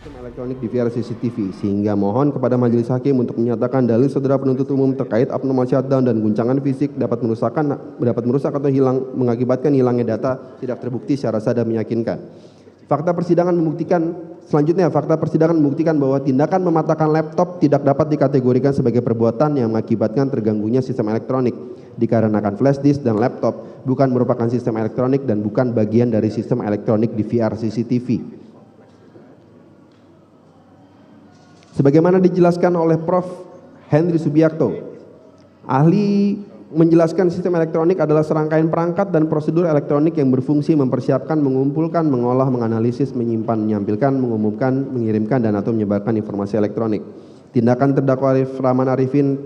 sistem elektronik DVR CCTV, sehingga mohon kepada majelis hakim untuk menyatakan dalil saudara penuntut umum terkait abnormal shutdown dan guncangan fisik dapat merusak atau mengakibatkan hilangnya data tidak terbukti secara sah dan meyakinkan. Fakta persidangan membuktikan bahwa tindakan mematahkan laptop tidak dapat dikategorikan sebagai perbuatan yang mengakibatkan terganggunya sistem elektronik, dikarenakan flash disk dan laptop bukan merupakan sistem elektronik dan bukan bagian dari sistem elektronik DVR CCTV. Sebagaimana dijelaskan oleh Prof. Henry Subiakto, ahli menjelaskan sistem elektronik adalah serangkaian perangkat dan prosedur elektronik yang berfungsi mempersiapkan, mengumpulkan, mengolah, menganalisis, menyimpan, menyampilkan, mengumumkan, mengirimkan, dan atau menyebarkan informasi elektronik. Tindakan terdakwa Arif Rahman Arifin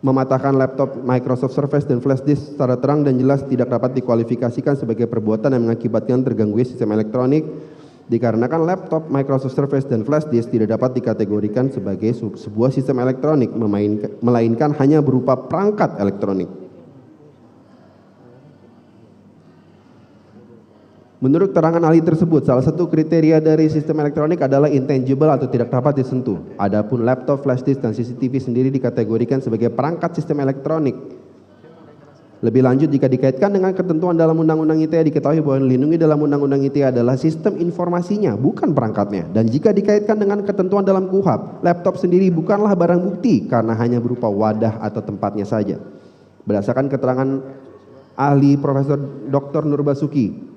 mematahkan laptop Microsoft Surface dan flash disk secara terang dan jelas tidak dapat dikualifikasikan sebagai perbuatan yang mengakibatkan terganggunya sistem elektronik, dikarenakan laptop Microsoft Surface dan flash disk tidak dapat dikategorikan sebagai sebuah sistem elektronik, melainkan hanya berupa perangkat elektronik. Menurut keterangan ahli tersebut, salah satu kriteria dari sistem elektronik adalah intangible atau tidak dapat disentuh. Adapun laptop, flash disk, dan CCTV sendiri dikategorikan sebagai perangkat sistem elektronik. Lebih lanjut, jika dikaitkan dengan ketentuan dalam Undang-Undang ITE, diketahui bahwa yang dilindungi dalam Undang-Undang ITE adalah sistem informasinya, bukan perangkatnya. Dan jika dikaitkan dengan ketentuan dalam KUHP, laptop sendiri bukanlah barang bukti karena hanya berupa wadah atau tempatnya saja. Berdasarkan keterangan ahli Profesor Dr. Nurbasuki,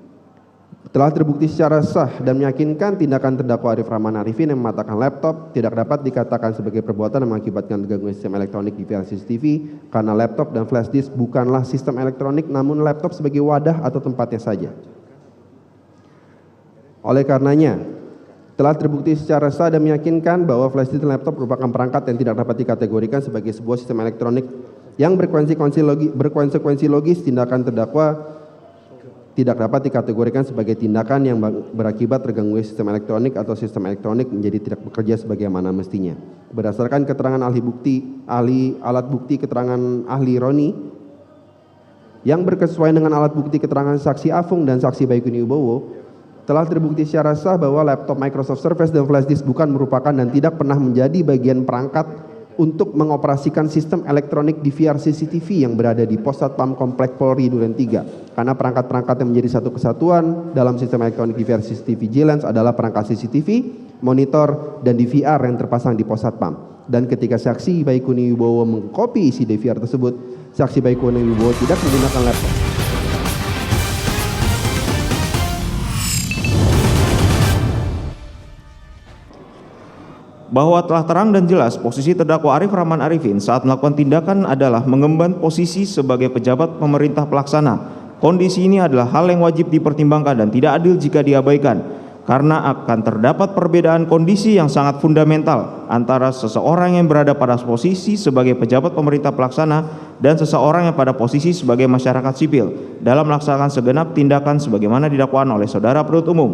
telah terbukti secara sah dan meyakinkan tindakan terdakwa Arif Rahman Arifin yang mematahkan laptop tidak dapat dikatakan sebagai perbuatan yang mengakibatkan gangguan sistem elektronik di DVR CCTV karena laptop dan flash disk bukanlah sistem elektronik namun laptop sebagai wadah atau tempatnya saja. Oleh karenanya, telah terbukti secara sah dan meyakinkan bahwa flash disk dan laptop merupakan perangkat yang tidak dapat dikategorikan sebagai sebuah sistem elektronik yang berkonsekuensi logis. Tindakan terdakwa tidak dapat dikategorikan sebagai tindakan yang berakibat terganggunya sistem elektronik atau sistem elektronik menjadi tidak bekerja sebagaimana mestinya. Berdasarkan keterangan alat bukti keterangan ahli Roni yang berkesesuaian dengan alat bukti keterangan saksi Afung dan saksi Baikuni Wibowo, telah terbukti secara sah bahwa laptop Microsoft Surface dan flash disk bukan merupakan dan tidak pernah menjadi bagian perangkat untuk mengoperasikan sistem elektronik DVR CCTV yang berada di Pos Satpam Komplek Polri Duren 3. Karena perangkat-perangkat yang menjadi satu kesatuan dalam sistem elektronik DVR CCTV J-Lens adalah perangkat CCTV, monitor, dan DVR yang terpasang di Pos Satpam. Dan ketika saksi Baikuni Wibowo mengkopi isi DVR tersebut, saksi Baikuni Wibowo tidak menggunakan laptop. Bahwa telah terang dan jelas posisi terdakwa Arif Rahman Arifin saat melakukan tindakan adalah mengemban posisi sebagai pejabat pemerintah pelaksana. Kondisi ini adalah hal yang wajib dipertimbangkan dan tidak adil jika diabaikan, karena akan terdapat perbedaan kondisi yang sangat fundamental antara seseorang yang berada pada posisi sebagai pejabat pemerintah pelaksana dan seseorang yang pada posisi sebagai masyarakat sipil dalam melaksanakan segenap tindakan sebagaimana didakwaan oleh saudara penuntut umum.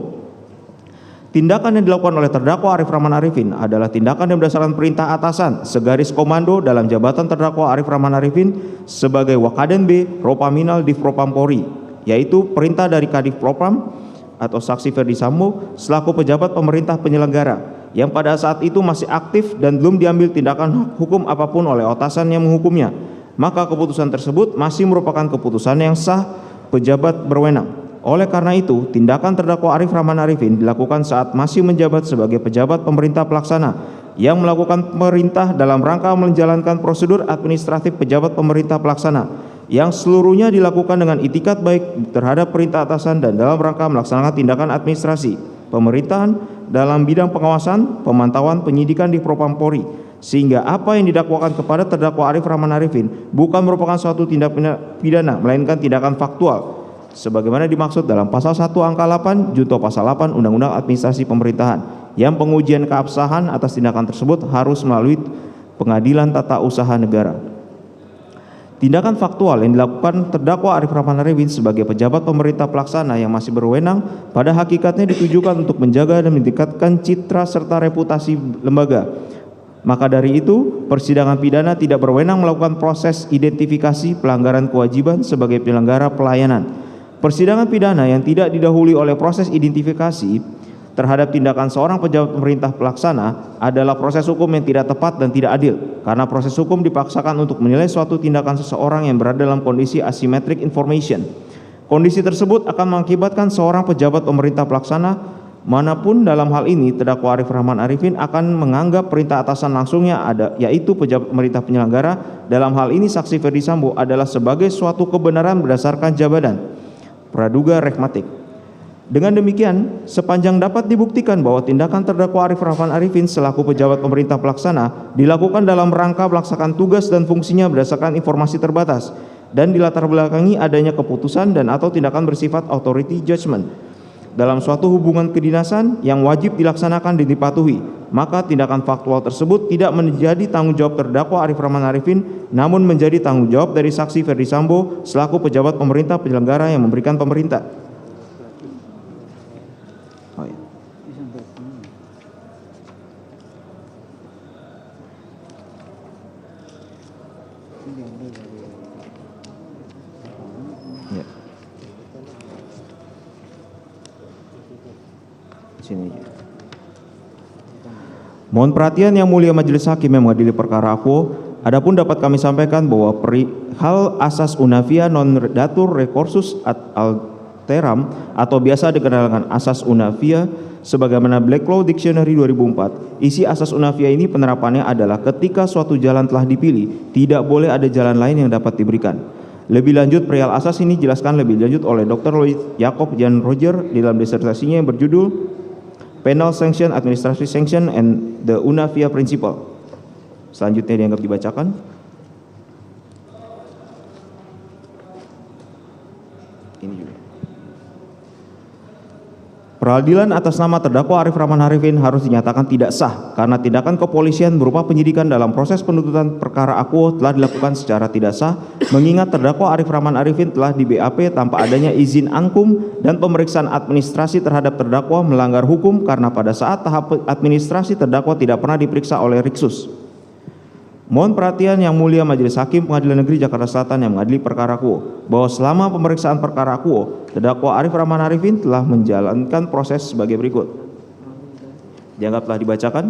Tindakan yang dilakukan oleh terdakwa Arif Rahman Arifin adalah tindakan yang berdasarkan perintah atasan segaris komando dalam jabatan terdakwa Arif Rahman Arifin sebagai Wakaden B Propaminal Div Propam Polri, yaitu perintah dari Kadif Propam atau saksi Ferdi Sambo selaku pejabat pemerintah penyelenggara yang pada saat itu masih aktif dan belum diambil tindakan hukum apapun oleh atasan yang menghukumnya. Maka keputusan tersebut masih merupakan keputusan yang sah pejabat berwenang. Oleh karena itu, tindakan terdakwa Arif Rahman Arifin dilakukan saat masih menjabat sebagai pejabat pemerintah pelaksana yang melakukan perintah dalam rangka menjalankan prosedur administratif pejabat pemerintah pelaksana yang seluruhnya dilakukan dengan itikat baik terhadap perintah atasan dan dalam rangka melaksanakan tindakan administrasi pemerintahan dalam bidang pengawasan, pemantauan, penyidikan di Propam Polri, sehingga apa yang didakwakan kepada terdakwa Arif Rahman Arifin bukan merupakan suatu tindak pidana melainkan tindakan faktual sebagaimana dimaksud dalam pasal 1 angka 8 junto pasal 8 Undang-Undang Administrasi Pemerintahan, yang pengujian keabsahan atas tindakan tersebut harus melalui Pengadilan Tata Usaha Negara. Tindakan faktual yang dilakukan terdakwa Arif Rahman Arifin sebagai pejabat pemerintah pelaksana yang masih berwenang pada hakikatnya ditujukan untuk menjaga dan meningkatkan citra serta reputasi lembaga. Maka dari itu, persidangan pidana tidak berwenang melakukan proses identifikasi pelanggaran kewajiban sebagai penyelenggara pelayanan. Persidangan pidana yang tidak didahului oleh proses identifikasi terhadap tindakan seorang pejabat pemerintah pelaksana adalah proses hukum yang tidak tepat dan tidak adil, karena proses hukum dipaksakan untuk menilai suatu tindakan seseorang yang berada dalam kondisi asymmetric information. Kondisi tersebut akan mengakibatkan seorang pejabat pemerintah pelaksana manapun dalam hal ini terdakwa Arif Rahman Arifin akan menganggap perintah atasan langsungnya yaitu pejabat pemerintah penyelenggara, dalam hal ini saksi Ferdi Sambo, adalah sebagai suatu kebenaran berdasarkan jabatan praduga rehmatik. Dengan demikian, sepanjang dapat dibuktikan bahwa tindakan terdakwa Arif Rahman Arifin selaku pejabat pemerintah pelaksana dilakukan dalam rangka melaksanakan tugas dan fungsinya berdasarkan informasi terbatas dan dilatar belakangi adanya keputusan dan atau tindakan bersifat authority judgment dalam suatu hubungan kedinasan yang wajib dilaksanakan dan dipatuhi, maka tindakan faktual tersebut tidak menjadi tanggung jawab terdakwa Arif Rahman Arifin, namun menjadi tanggung jawab dari saksi Ferdi Sambo selaku pejabat pemerintah penyelenggara yang memberikan pemerintah. Sini. Mohon perhatian Yang Mulia Majelis Hakim yang mengadili perkara Aquo. Adapun dapat kami sampaikan bahwa perihal asas unavia non datur recursus ad alteram atau biasa dikenal dengan asas unavia sebagaimana Black Law Dictionary 2004. Isi asas unavia ini penerapannya adalah ketika suatu jalan telah dipilih, tidak boleh ada jalan lain yang dapat diberikan. Lebih lanjut, perihal asas ini dijelaskan lebih lanjut oleh Dr. Lloyd Jacob Jan Roger di dalam disertasinya yang berjudul Penal Sanction, Administrative Sanction, and the Unavia Principle. Selanjutnya dianggap dibacakan. Ini juga. Peradilan atas nama terdakwa Arif Rahman Arifin harus dinyatakan tidak sah karena tindakan kepolisian berupa penyidikan dalam proses penuntutan perkara Aquo telah dilakukan secara tidak sah, mengingat terdakwa Arif Rahman Arifin telah di BAP tanpa adanya izin angkum dan pemeriksaan administrasi terhadap terdakwa melanggar hukum karena pada saat tahap administrasi terdakwa tidak pernah diperiksa oleh Riksus. Mohon perhatian Yang Mulia Majelis Hakim Pengadilan Negeri Jakarta Selatan yang mengadili perkara Aquo bahwa selama pemeriksaan perkara Aquo, terdakwa Arif Rahman Arifin telah menjalankan proses sebagai berikut. Dianggap telah dibacakan.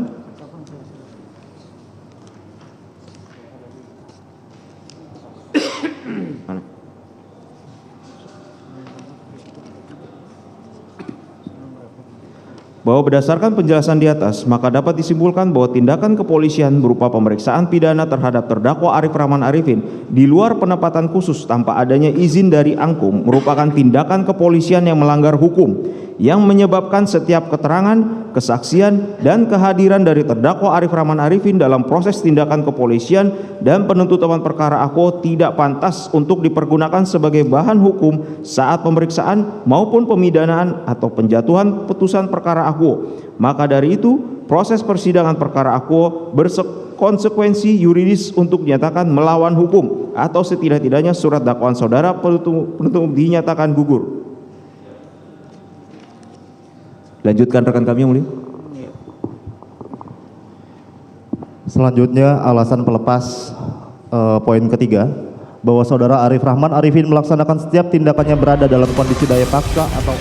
Mana? Bahwa berdasarkan penjelasan di atas, maka dapat disimpulkan bahwa tindakan kepolisian berupa pemeriksaan pidana terhadap terdakwa Arif Rahman Arifin di luar penempatan khusus tanpa adanya izin dari angkum merupakan tindakan kepolisian yang melanggar hukum, yang menyebabkan setiap keterangan, kesaksian, dan kehadiran dari terdakwa Arif Rahman Arifin dalam proses tindakan kepolisian dan penuntutan perkara Aquo tidak pantas untuk dipergunakan sebagai bahan hukum saat pemeriksaan maupun pemidanaan atau penjatuhan putusan perkara Aquo. Maka dari itu, proses persidangan perkara Aquo berkonsekuensi yuridis untuk dinyatakan melawan hukum atau setidak-tidaknya surat dakwaan saudara penuntut dinyatakan gugur. Lanjutkan rekan kami yang mulia. Selanjutnya alasan pelepas poin ketiga bahwa saudara Arif Rahman Arifin melaksanakan setiap tindakannya berada dalam kondisi daya paksa atau